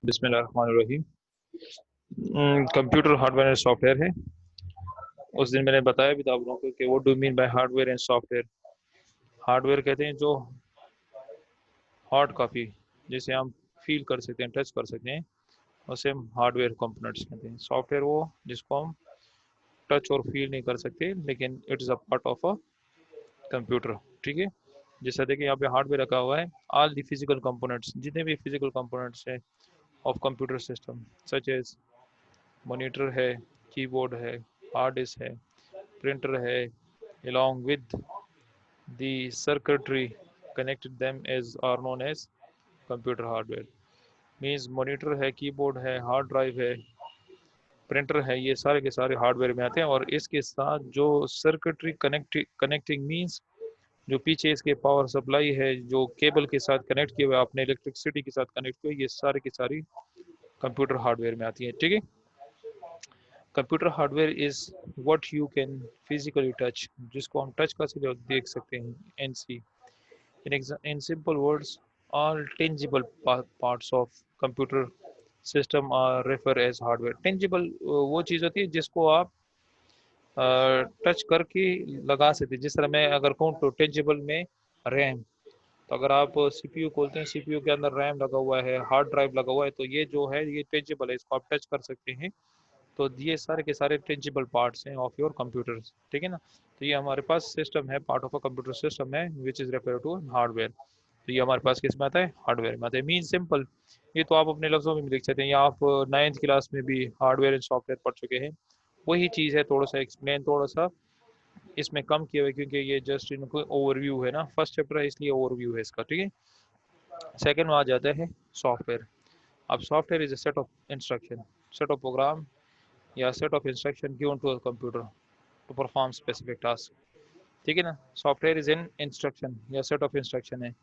बिस्मिल्लाहिर्रहमानिर्रहीम। Computer hardware and software है। उस दिन मैंने बताया भी था आप लोगों को कि what do mean by hardware and software. Hardware कहते हैं जो हार्ड कॉपी, जिसे हम फील कर सकते हैं, टच कर सकते हैं, उसे हम हार्डवेयर कंपोनेंट्स कहते हैं। सॉफ्टवेयर वो जिसको हम टच और फील नहीं कर सकते, लेकिन it is a part of a computer. ठीक है। जैसा देखिए यहाँ पे हार्डवेयर रखा हुआ है, ऑल द फिजिकल कंपोनेंट्स, जितने भी फिजिकल कंपोनेंट्स हैं of computer system, such as monitor है, कीबोर्ड है, हार्ड डिस्क है, प्रिंटर है, along with the circuitry connected them as are known as computer hardware। Means monitor है, कीबोर्ड है, hard drive है, प्रिंटर है, ये सारे के सारे हार्डवेयर में आते हैं। और इसके साथ जो सर्किटरी कनेक्टिंग मीन्स जो पीछे इसके पावर सप्लाई है, जो केबल के साथ कनेक्ट किए हुए आपने इलेक्ट्रिसिटी के साथ कनेक्ट किए, ये सारे की सारी कंप्यूटर हार्डवेयर में आती है। ठीक है। Computer hardware is what you can physically touch, जिसको हम टच कर सकते देख सकते हैं, and see. in simple words, all tangible parts of computer system are refer as hardware। tangible वो चीज़ होती है जिसको आप टच करके लगा सकते हैं। जिस तरह मैं अगर कहूँ तो टेंजिबल में रैम, तो अगर आप सीपीयू खोलते हैं, सीपीयू के अंदर रैम लगा हुआ है, हार्ड ड्राइव लगा हुआ है, तो ये जो है ये टेंजिबल है, इसको आप टच कर सकते हैं। तो ये सारे के सारे टेंजिबल पार्ट्स हैं ऑफ योर कंप्यूटर। ठीक है ना। तो ये हमारे पास सिस्टम है, part of a computer system है, which is refer to hardware. तो ये हमारे पास किस में आता है? हार्डवेयर में आता है। मीन सिंपल, ये तो आप अपने लफ्जों में भी लिख सकते हैं, या आप 9th क्लास में भी हार्डवेयर एंड सॉफ्टवेयर पढ़ चुके हैं। वही चीज़ है, थोड़ा सा एक्सप्लेन थोड़ा सा इसमें कम किया हुआ है, क्योंकि ये जस्ट इनको ओवरव्यू है ना, फर्स्ट चैप्टर है इसलिए ओवरव्यू है इसका। ठीक है। सेकंड में आ जाता है सॉफ्टवेयर। अब software is a set of instruction, set of program या set of instruction given to a computer to perform specific task. ठीक है ना। सॉफ्टवेयर इज एन इंस्ट्रक्शन या सेट ऑफ इंस्ट्रक्शन है,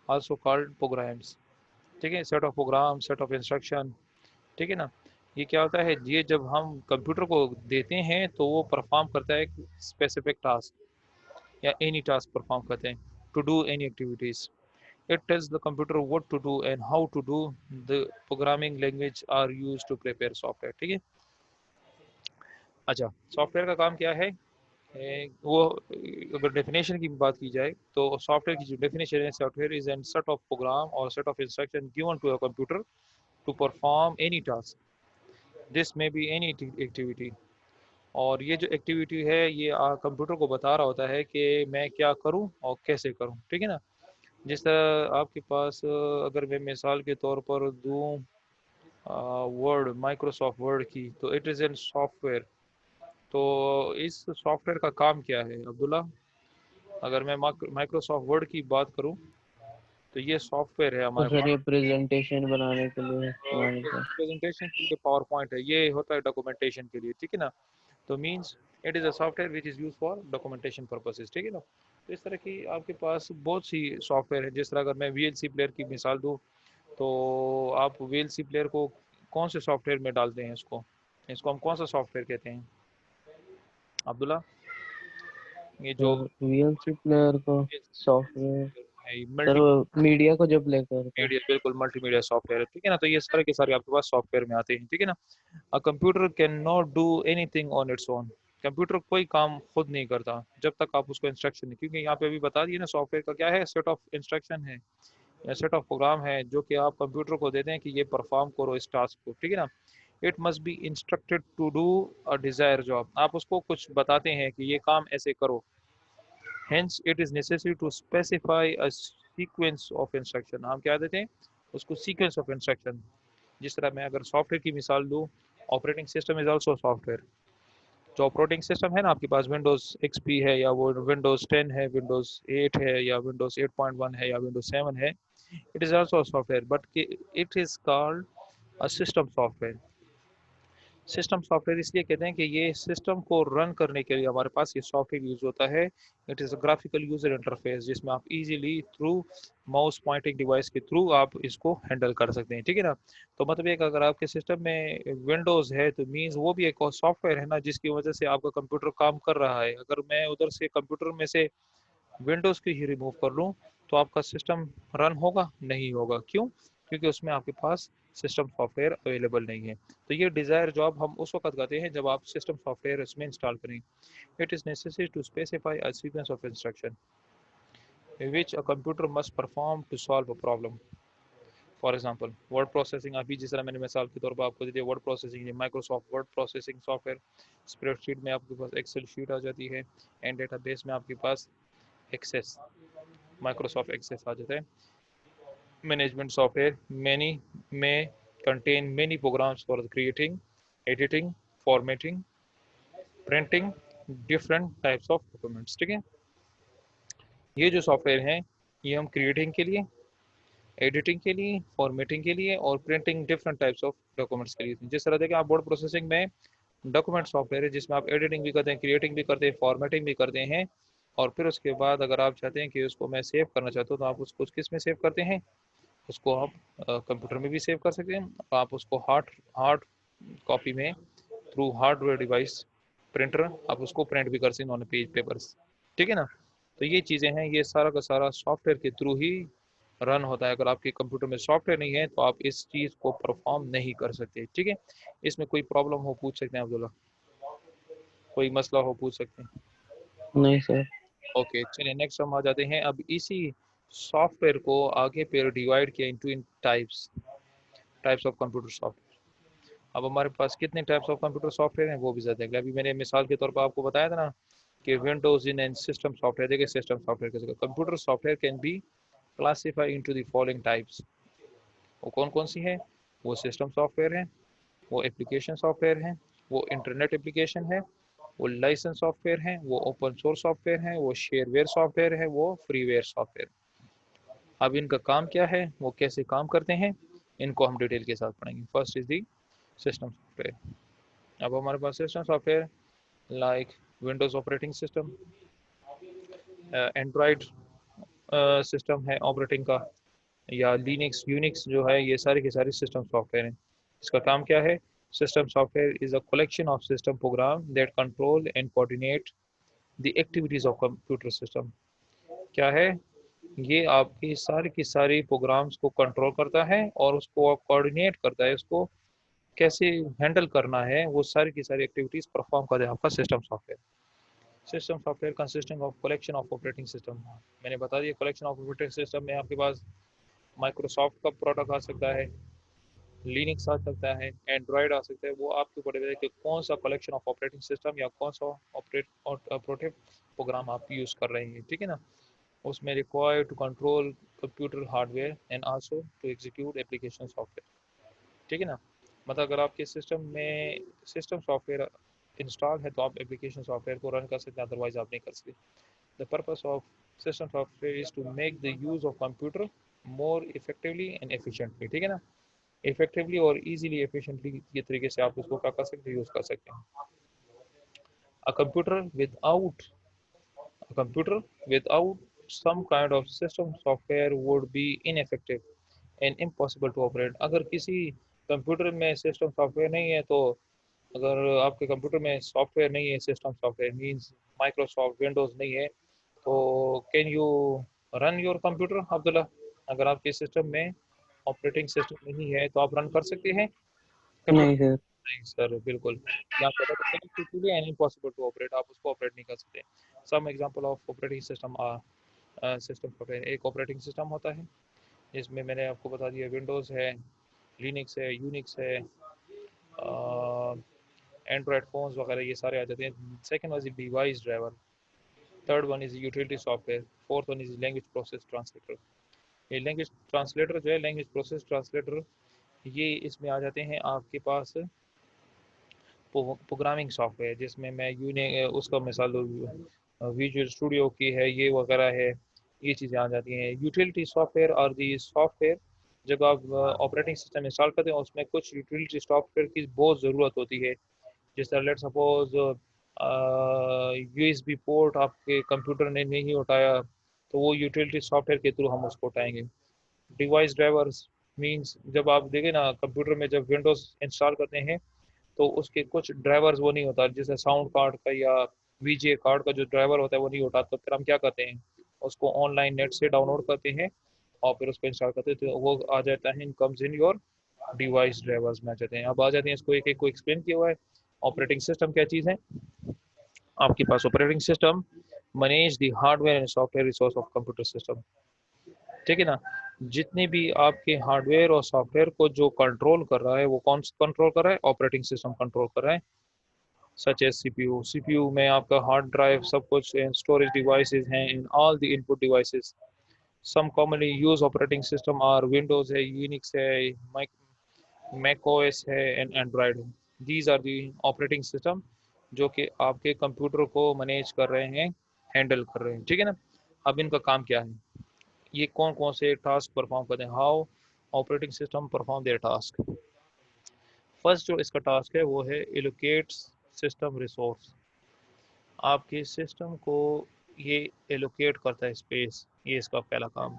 आल्सो कॉल्ड प्रोग्राम्स। ठीक है। Set of program, set of instruction. ठीक है ना। ये क्या होता है, ये जब हम कंप्यूटर को देते हैं तो वो परफॉर्म करता है स्पेसिफिक टास्क या एनी टास्क परफॉर्म करते हैं, to do any activities. It tells the computer what to do and how to do. The programming language are used to prepare software. ठीक है। अच्छा, सॉफ्टवेयर का काम क्या है? वो अगर डेफिनेशन की बात की जाए तो सॉफ्टवेयर की जो डेफिनेशन है, software is an set of program और set of instruction given to a computer to perform any task, this may be any activity. और ये जो एक्टिविटी है ये कंप्यूटर को बता रहा होता है कि मैं क्या करूं और कैसे करूं। ठीक है ना। जिस तरह आपके पास अगर मैं मिसाल के तौर पर दूं वर्ड, माइक्रोसॉफ्ट वर्ड की, तो इट इज़ एन सॉफ्टवेयर। तो इस सॉफ्टवेयर का काम क्या है अब्दुल्ला? अगर मैं माइक्रोसॉफ्ट वर्ड की बात करूं तो ये सॉफ्टवेयर है तो हमारे सर पास। ये प्रेजेंटेशन बनाने के लिए इस्तेमाल होता है। प्रेजेंटेशन के लिए पावर पॉइंट है, ये होता है डॉक्यूमेंटेशन के लिए। ठीक है ना। तो means it is a software which is use for documentation purposes. ठीक है ना। तो इस तरह की आपके पास बहुत सी सॉफ्टवेयर है। जिस तरह अगर मैं वीएलसी प्लेयर की मिसाल दूँ, तो आप वीएलसी प्लेयर को कौन से सॉफ्टवेयर में डालते हैं? इसको इसको हम कौन सा सॉफ्टवेयर कहते हैं अब्दुल्ला? ये जो सर वीएलसी प्लेयर को सॉफ्टवेयर, सर मल्टी वो मीडिया को जब प्ले करता है। मीडिया, बिल्कुल मल्टीमीडिया सॉफ्टवेयर है। ठीक है ना। तो ये सारे के सारे आपके पास सॉफ्टवेयर में आते हैं। ठीक है ना। A computer can not do anything on its own. Computer कोई काम खुद नहीं करता जब तक आप उसको इंस्ट्रक्शन नहीं, क्योंकि यहाँ पे अभी बता दिए ना, सॉफ्टवेयर का क्या है? सेट ऑफ इंस्ट्रक्शन है या सेट ऑफ प्रोग्राम है जो कि आप कंप्यूटर को देते हैं कि ये परफॉर्म करो इस टास्क को। ठीक है ना। It must be instructed to do a desire job. आप उसको कुछ बताते हैं कि ये काम ऐसे करो। Hence, it is necessary to specify a sequence of instruction। हम क्या देते हैं उसको? sequence of instruction। जिस तरह मैं अगर सॉफ्टवेयर की मिसाल दूँ, operating system is also software. जो ऑपरेटिंग सिस्टम है ना आपके पास, विंडोज एक्सपी है या वो विंडोज 10 है, विंडोज 8 है या विंडोज 8.1 है या विंडोज 7 है, it is also software, but it is called a system software. System software इसलिए कहते हैं कि ये सिस्टम को रन करने के लिए हमारे पास ये सॉफ्टवेयर यूज होता है। It is a graphical user interface, जिसमें आप easily through mouse pointing device के थ्रू आप इसको हैंडल कर सकते हैं। ठीक है ना। तो मतलब एक अगर आपके सिस्टम में विंडोज है तो मीन्स वो भी एक सॉफ्टवेयर है ना, जिसकी वजह से आपका कंप्यूटर काम कर रहा है। अगर मैं उधर से कंप्यूटर में से विंडोज की ही रिमूव कर लूँ तो आपका सिस्टम रन होगा? नहीं होगा। क्यों? क्योंकि उसमें आपके पास सिस्टम सॉफ्टवेयर अवेलेबल नहीं है। तो ये डिज़ायर जॉब हम उस वक्त करते हैं जब आप सिस्टम सॉफ्टवेयर इसमें इंस्टॉल करें। It is necessary to specify a sequence of instruction which a computer must perform to solve a problem. For example word processing, अभी जिस तरह मैंने मिसाल के तौर पर आपको दी थी, word processing, Microsoft word processing software. Spreadsheet में आपके पास एक्सेल शीट आ जाती है, एंड डेटाबेस में आपके पास एक्सेस, माइक्रोसॉफ्ट एक्सेस आ जाता है। मैनेजमेंट सॉफ्टवेयर मैनी में contain many programs for creating, editing, formatting, printing different types of documents. ठीक है, ये जो सॉफ्टवेयर हैं ये हम क्रिएटिंग के लिए, एडिटिंग के लिए, फॉर्मेटिंग के लिए और printing different types of documents के लिए। जिस तरह देखिए आप वर्ड प्रोसेसिंग में डॉक्यूमेंट सॉफ्टवेयर है जिसमें आप एडिटिंग भी करते हैं, क्रिएटिंग भी करते हैं, फॉर्मेटिंग भी करते हैं, और फिर उसके बाद अगर आप चाहते हैं कि उसको मैं सेव करना चाहता हूँ तो आप उसको किस में सेव करते हैं, उसको आप कंप्यूटर में भी सेव कर सकते हैं, आप उसको हार्ड हार्ड कॉपी में थ्रू हार्डवेयर डिवाइस प्रिंटर आप उसको प्रिंट भी कर सकते हैं ऑन पेज पेपर्स। ठीक है ना, तो ये चीज़ें हैं, ये सारा का सारा सॉफ्टवेयर के थ्रू ही रन होता है। अगर आपके कंप्यूटर में सॉफ्टवेयर नहीं है तो आप इस चीज़ को परफॉर्म नहीं कर सकते। ठीक है, इसमें कोई प्रॉब्लम हो पूछ सकते हैं अब्दुल्ला, कोई मसला हो पूछ सकते हैं। नहीं सर। ओके चलिए नेक्स्ट हम आ जाते हैं। अब इसी सॉफ्टवेयर को आगे फिर डिवाइड किया into in types, types of computer software. अब हमारे पास कितने टाइप्स ऑफ कंप्यूटर सॉफ्टवेयर हैं वो भी ज़्यादा है। अभी मैंने मिसाल के तौर पर आपको बताया था ना कि Windows in and system software. देखिए सिस्टम सॉफ्टवेयर कैसे, computer software can be classify into the following types. वो कौन कौन सी हैं, वो सिस्टम सॉफ्टवेयर है, वो एप्लीकेशन सॉफ्टवेयर है, वो इंटरनेट एप्लीकेशन है, वो लाइसेंस सॉफ्टवेयर है, वो ओपन सोर्स सॉफ्टवेयर है, वो शेयरवेयर सॉफ्टवेयर है, वो फ्रीवेयर सॉफ्टवेयर। अब इनका काम क्या है, वो कैसे काम करते हैं, इनको हम डिटेल के साथ पढ़ेंगे। First is the system software. अब हमारे पास system software like Windows operating system, Android system है ऑपरेटिंग का, या लिनक्स यूनिक्स जो है, ये सारे के सारे सिस्टम सॉफ्टवेयर हैं। इसका काम क्या है, system software is a collection of system program that control and coordinate the activities of computer system. क्या है, ये आपकी सारी की सारी प्रोग्राम्स को कंट्रोल करता है और उसको कोऑर्डिनेट करता है, उसको कैसे हैंडल करना है, वो सारी की सारी एक्टिविटीज परफॉर्म करता है आपका system software. System software consisting of collection of operating system, मैंने बता दिया कलेक्शन ऑफ ऑपरेटिंग सिस्टम में आपके पास माइक्रोसॉफ्ट का प्रोडक्ट आ सकता है, लिनक्स आ सकता है, एंड्रॉयड आ सकता है। वो आपके ऊपर है कि कौन सा कलेक्शन ऑफ ऑपरेटिंग सिस्टम या कौन सा ऑपरेटिव प्रोग्राम आप यूज़ कर रहे हैं। ठीक है ना, उसमें required to control computer hardware and also to execute application software. ठीक है ना, मतलब अगर आपके सिस्टम में सिस्टम सॉफ्टवेयर इंस्टॉल है तो आप एप्लीकेशन सॉफ्टवेयर को रन कर सकते हैं, अदरवाइज आप नहीं कर सकते। The purpose of system software is to make the use of computer more effectively and efficiently. ठीक है ना, इफेक्टिवली और इजीली एफिशिएंटली के तरीके से आप उसको क्या कर सकते हैं, यूज़ कर सकते हैं। A computer without A computer without some kind of system software would be ineffective and impossible to operate। अगर किसी कंप्यूटर में सिस्टम सॉफ्टवेयर नहीं है तो, अगर आपके कंप्यूटर में सॉफ्टवेयर नहीं है, system software means Microsoft Windows नहीं है, तो can you run your computer Abdullah? अगर आपके सिस्टम में ऑपरेटिंग सिस्टम नहीं है तो आप रन कर सकते हैं नहीं कंप्यूटर? सर। नहीं सर, बिल्कुल। यहाँ पे एंड इम्पॉसिबल टू ऑपरेट, आप उसको ऑपरेट नहीं कर सकते। Some example of operating system system software, एक ऑपरेटिंग सिस्टम होता है जिसमें मैंने आपको बता दिया विंडोज़ है, लिनक्स है, यूनिक्स है, एंड्रॉयड फोन्स वगैरह ये सारे आ जाते हैं। Second one is device driver, third one is utility software, fourth one is language process translator. ये लैंग्वेज ट्रांसलेटर जो है, लैंग्वेज प्रोसेस ट्रांसलेटर, ये इसमें आ जाते हैं आपके पास प्रोग्रामिंग सॉफ्टवेयर, जिसमें मैं यूने उसका मिसाल विजुअल स्टूडियो की है, ये वगैरह है, ये चीज़ें आ जाती हैं। यूटिलिटी सॉफ्टवेयर और दी सॉफ्टवेयर, जब आप ऑपरेटिंग सिस्टम इंस्टॉल करते हैं उसमें कुछ यूटिलिटी सॉफ्टवेयर की बहुत ज़रूरत होती है। जिस तरह लेट सपोज यूएसबी पोर्ट आपके कंप्यूटर ने नहीं उठाया तो वो यूटिलिटी सॉफ्टवेयर के थ्रू हम उसको उठाएंगे। डिवाइस ड्राइवर्स मींस जब आप देखें ना कंप्यूटर में जब विंडोज़ इंस्टॉल करते हैं तो उसके कुछ ड्राइवर्स वो नहीं होता, जैसे साउंड कार्ड का या वीजे कार्ड का जो ड्राइवर होता है वो नहीं होता, तो फिर हम क्या करते हैं, उसको ऑनलाइन नेट से डाउनलोड करते हैं और फिर उसको इंस्टॉल करते हैं तो वो आ जाता है in comes in your device drivers में आ जाते हैं। अब आ जाते हैं, इसको एक एक को एक्सप्लेन किया हुआ है। ऑपरेटिंग सिस्टम क्या चीज़ है? आपके पास operating system manage the hardware and software resource of computer system, ठीक है ना। जितने भी आपके हार्डवेयर और सॉफ्टवेयर को जो कंट्रोल कर रहा है, वो कौन सा कंट्रोल कर रहा है? ऑपरेटिंग सिस्टम कंट्रोल कर रहा है। सच एज सीपीयू, सीपीयू में आपका हार्ड ड्राइव सब कुछ, स्टोरेज डिवाइसेस हैं, in all the input devices. Some commonly use operating system are Windows है, यूनिक्स है, मैक ओएस है एंड एंड्रॉयड है। These are the operating system जो कि आपके कंप्यूटर को मैनेज कर रहे हैं, हैंडल कर रहे हैं, ठीक है ना। अब इनका काम क्या है, ये कौन कौन से टास्क परफॉर्म करते हैं, how operating system perform there task. First जो इसका टास्क है वो है एलोकेट सिस्टम रिसोर्स। आपके सिस्टम को ये एलोकेट करता है स्पेस, ये इसका पहला काम।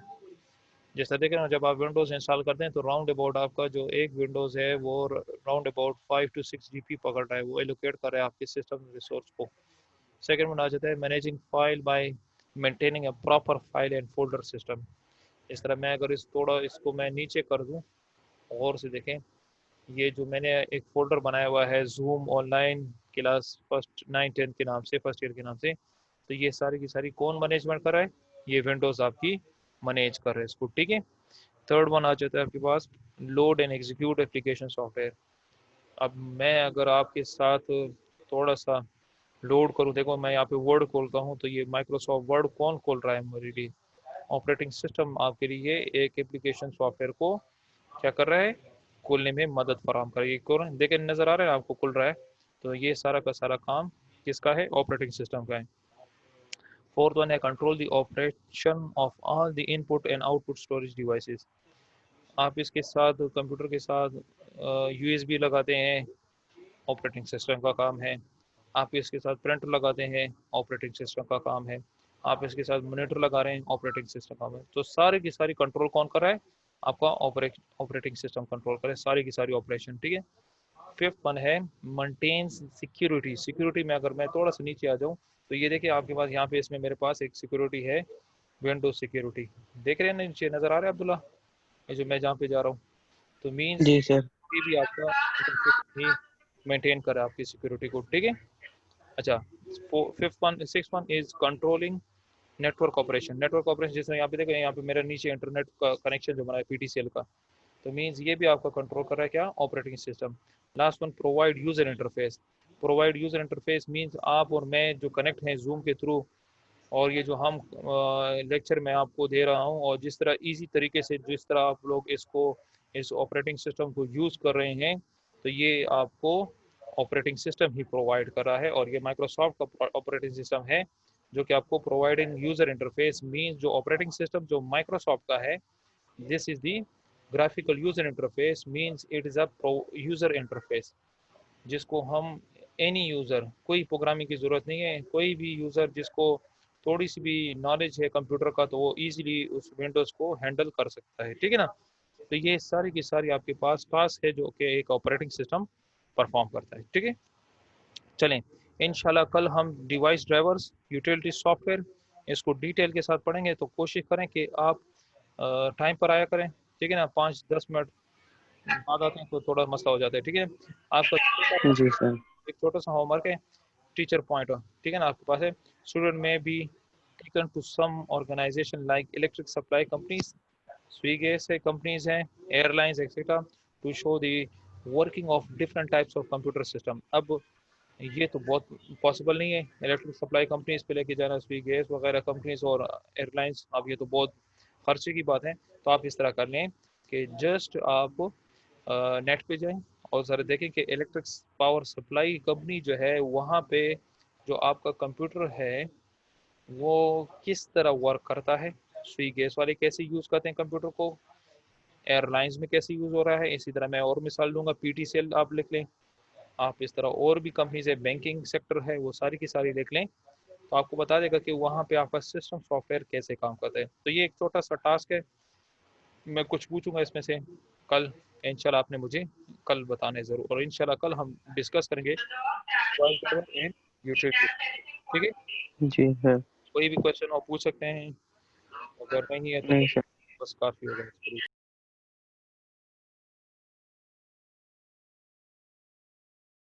जैसा देखें ना, जब आप विंडोज़ इंस्टॉल करते हैं तो राउंड अबाउट आपका जो एक विंडोज़ है वो राउंड अबाउट 5 to 6 GB पकड़ रहा है, वो एलोकेट कर रहा है आपके सिस्टम रिसोर्स को। सेकंड में आ जाता है managing file by maintaining a proper file and folder system. इस तरह मैं अगर इस थोड़ा इसको मैं नीचे कर दूं, और से देखें, ये जो मैंने एक फोल्डर बनाया हुआ है जूम ऑनलाइन क्लास फर्स्ट 9 10 के नाम से, फर्स्ट ईयर के नाम से, तो ये सारी की सारी कौन मैनेजमेंट कर रहा है? ये विंडोज़ आपकी मैनेज कर रहे हैं इसको, ठीक है। थर्ड वन आ जाता है आपके पास load and execute application software. अब मैं अगर आपके साथ थोड़ा सा लोड करूँ, देखो मैं यहाँ पे वर्ड खोलता हूँ तो ये माइक्रोसॉफ्ट वर्ड कौन खोल रहा है मेरे लिए? ऑपरेटिंग सिस्टम आपके लिए एक एप्लीकेशन सॉफ्टवेयर को क्या कर रहा है? खोलने में मदद फराहम कर रही है। देखें नजर आ रहा है आपको खुल रहा है, तो ये सारा का सारा काम किसका है? ऑपरेटिंग सिस्टम का है। फोर्थ वन है control the operation of all the input and output storage devices. आप इसके साथ कंप्यूटर के साथ यूएसबी लगाते हैं, ऑपरेटिंग सिस्टम का काम है। आप इसके साथ प्रिंटर लगाते हैं, ऑपरेटिंग सिस्टम का काम है। आप इसके साथ मॉनिटर लगा रहे हैं, ऑपरेटिंग सिस्टम का काम है। तो सारी की सारी कंट्रोल कौन कर रहा है? आपका ऑपरेटिंग सिस्टम कंट्रोल करे सारी की सारी ऑपरेशन, ठीक है। फिफ्थ वन है मेंटेन्स सिक्योरिटी। सिक्योरिटी में अगर मैं थोड़ा सा नीचे आ जाऊँ, तो ये देखिए आपके पास यहाँ पे इसमें मेरे पास एक सिक्योरिटी है, विंडोज सिक्योरिटी। देख रहे हैं ना, नीचे नजर आ रहा है अब्दुल्ला, ये जो मैं जहाँ पे जा रहा हूँ, तो मीन्स जी सर। ये भी आपका ही मेंटेन करे आपकी सिक्योरिटी को, ठीक है। अच्छा, fifth one six one is controlling network operation. Network operation जैसे यहाँ पे देखो, यहाँ पे मेरा नीचे इंटरनेट का कनेक्शन जो बना है पीटीसीएल का, तो मीन्स ये भी आपका कंट्रोल कर रहा है क्या? Operating system. Last one provide user interface. Provide user interface means आप और मैं जो कनेक्ट हैं जूम के थ्रू, और ये जो हम लेक्चर में आपको दे रहा हूँ, और जिस तरह इजी तरीके से जिस तरह आप लोग इसको इस ऑपरेटिंग सिस्टम को यूज़ कर रहे हैं, तो ये आपको ऑपरेटिंग सिस्टम ही प्रोवाइड कर रहा है। और ये माइक्रोसॉफ्ट का ऑपरेटिंग सिस्टम है जो कि आपको प्रोवाइडिंग यूज़र इंटरफेस मीन्स जो ऑपरेटिंग सिस्टम जो माइक्रोसॉफ्ट का है, this is the graphical user interface means it is a user interface जिसको हम एनी यूज़र, कोई प्रोग्रामिंग की ज़रूरत नहीं है, कोई भी यूज़र जिसको थोड़ी सी भी नॉलेज है कंप्यूटर का, तो वो इजीली उस विंडोज़ को हैंडल कर सकता है, ठीक है ना। तो ये सारी की सारी आपके पास टास्क है जो कि एक ऑपरेटिंग सिस्टम परफॉर्म करता है, ठीक है। चलें, इंशाल्लाह कल हम डिवाइस ड्राइवर्स, यूटिलिटी सॉफ्टवेयर, इसको डिटेल के साथ पढ़ेंगे। तो कोशिश करें कि आप टाइम पर आया करें, ठीक है ना। 5 10 मिनट बाद आते हैं तो थोड़ा मसला हो जाता है, ठीक है। आपका जी सर। एक छोटा सा होमवर्क है, टीचर पॉइंट, ठीक है ना, आपके पास है। Student may be taken to some organization like electric supply companies, Swiggy से कंपनीज हैं, airlines etcetera, to show the working of different types of computer system. अब ये तो बहुत पॉसिबल नहीं है इलेक्ट्रिक सप्लाई कंपनीज पे लेके जाना, स्विगी वगैरह कंपनीज और एयरलाइंस, अब ये तो बहुत खर्चे की बात है। तो आप इस तरह कर लें कि जस्ट आप नेट पे जाएं और ज़रा देखें कि इलेक्ट्रिक पावर सप्लाई कंपनी जो है वहाँ पे जो आपका कंप्यूटर है वो किस तरह वर्क करता है, स्विगी वाले कैसे यूज़ करते हैं कंप्यूटर को, एयरलाइंस में कैसे यूज़ हो रहा है। इसी तरह मैं और मिसाल दूंगा, पीटीसीएल आप लिख लें, आप इस तरह और भी कंपनीज है, बैंकिंग सेक्टर है, वो सारी की सारी देख लें, तो आपको बता देगा कि वहाँ पे आपका सिस्टम सॉफ्टवेयर कैसे काम करता है। तो ये एक छोटा सा टास्क है, मैं कुछ पूछूंगा इसमें से कल, इंशाल्लाह आपने मुझे कल बताना है ज़रूर, और इंशाल्लाह कल हम डिस्कस करेंगे यूट्यूब, ठीक है। जी सर। कोई भी क्वेश्चन आप पूछ सकते हैं, अगर नहीं है तो नहीं सर। बस काफ़ी होगा।